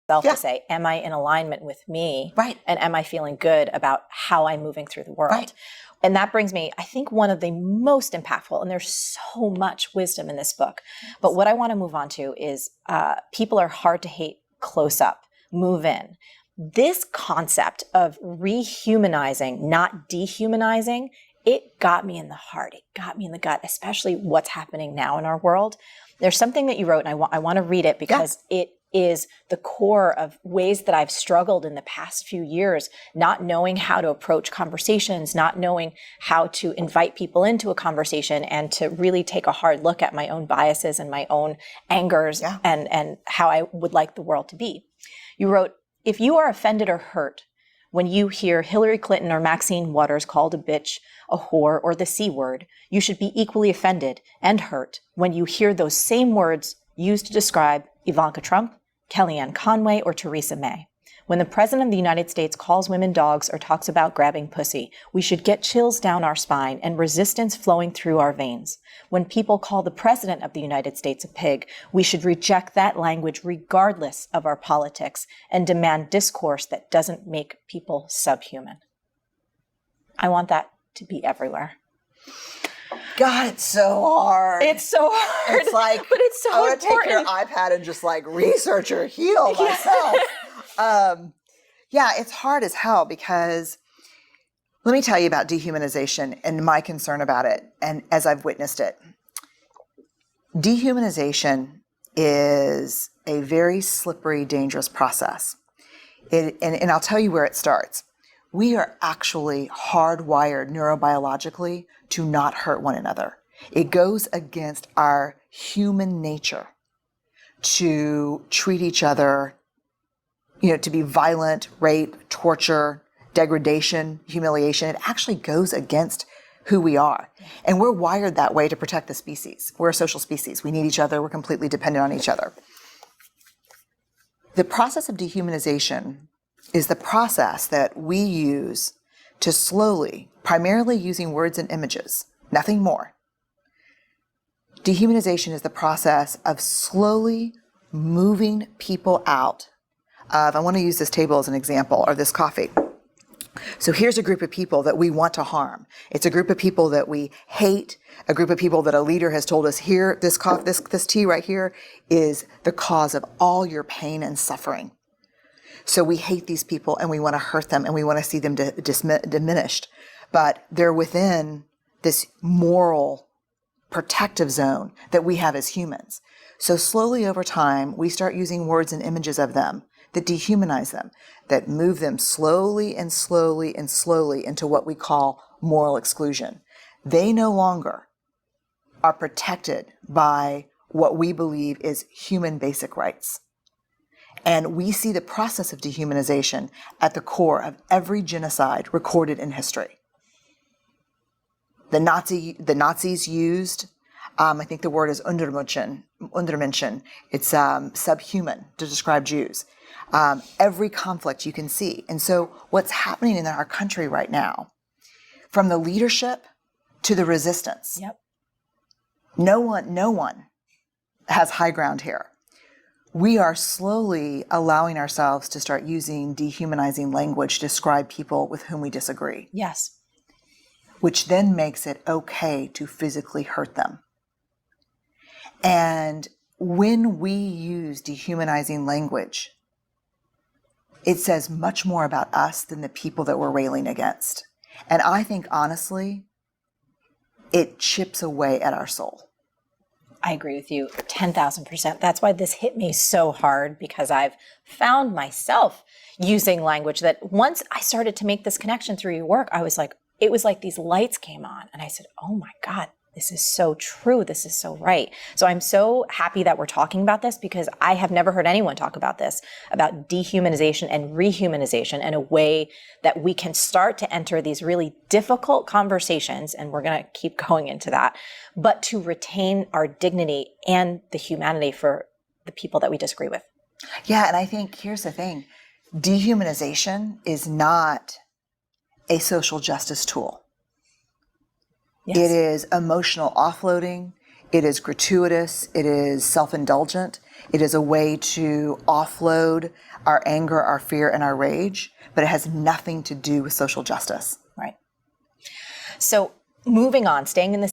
myself to say, am I in alignment with me? Right. And am I feeling good about how I'm moving through the world? Right. And that brings me, I think, one of the most impactful, and there's so much wisdom in this book, but what I want to move on to is people are hard to hate close up, move in. This concept of rehumanizing, not dehumanizing, it got me in the heart. It got me in the gut, especially what's happening now in our world. There's something that you wrote, and I want to read it because it is the core of ways that I've struggled in the past few years, not knowing how to approach conversations, not knowing how to invite people into a conversation, and to really take a hard look at my own biases and my own angers and how I would like the world to be. You wrote, if you are offended or hurt when you hear Hillary Clinton or Maxine Waters called a bitch, a whore, or the C word, you should be equally offended and hurt when you hear those same words used to describe Ivanka Trump, Kellyanne Conway, or Theresa May. When the President of the United States calls women dogs or talks about grabbing pussy, we should get chills down our spine and resistance flowing through our veins. When people call the President of the United States a pig, we should reject that language regardless of our politics and demand discourse that doesn't make people subhuman. I want that to be everywhere. God, it's so hard. It's so hard. It's like, but it's so I want to take your important. iPad and just like research or heal myself. It's hard as hell because let me tell you about dehumanization and my concern about it, and as I've witnessed it. Dehumanization is a very slippery, dangerous process. And I'll tell you where it starts. We are actually hardwired neurobiologically to not hurt one another. It goes against our human nature to treat each other, to be violent, rape, torture, degradation, humiliation. It actually goes against who we are. And we're wired that way to protect the species. We're a social species. We need each other. We're completely dependent on each other. The process of dehumanization is the process that we use to slowly, primarily using words and images, nothing more. Dehumanization is the process of slowly moving people out of, I want to use this table as an example, or this coffee. So here's a group of people that we want to harm. It's a group of people that we hate, a group of people that a leader has told us, here, this tea right here is the cause of all your pain and suffering. So we hate these people and we want to hurt them and we want to see them diminished. But they're within this moral protective zone that we have as humans. So slowly over time, we start using words and images of them that dehumanize them, that move them slowly and slowly and slowly into what we call moral exclusion. They no longer are protected by what we believe is human basic rights. And we see the process of dehumanization at the core of every genocide recorded in history. The Nazis used, I think the word is Untermenschen. It's subhuman to describe Jews. Every conflict you can see. And so what's happening in our country right now, from the leadership to the resistance, no one has high ground here. We are slowly allowing ourselves to start using dehumanizing language to describe people with whom we disagree. Yes. Which then makes it okay to physically hurt them. And when we use dehumanizing language, it says much more about us than the people that we're railing against. And I think, honestly, it chips away at our soul. I agree with you 10,000%. That's why this hit me so hard, because I've found myself using language that once I started to make this connection through your work, I was like, it was like these lights came on and I said, oh my God, this is so true. This is so right. So I'm so happy that we're talking about this, because I have never heard anyone talk about this, about dehumanization and rehumanization in a way that we can start to enter these really difficult conversations. And we're going to keep going into that, but to retain our dignity and the humanity for the people that we disagree with. Yeah. And I think here's the thing. Dehumanization is not a social justice tool. Yes. It is emotional offloading. It is gratuitous. It is self-indulgent. It is a way to offload our anger, our fear, and our rage, but it has nothing to do with social justice. Right. So moving on, staying in this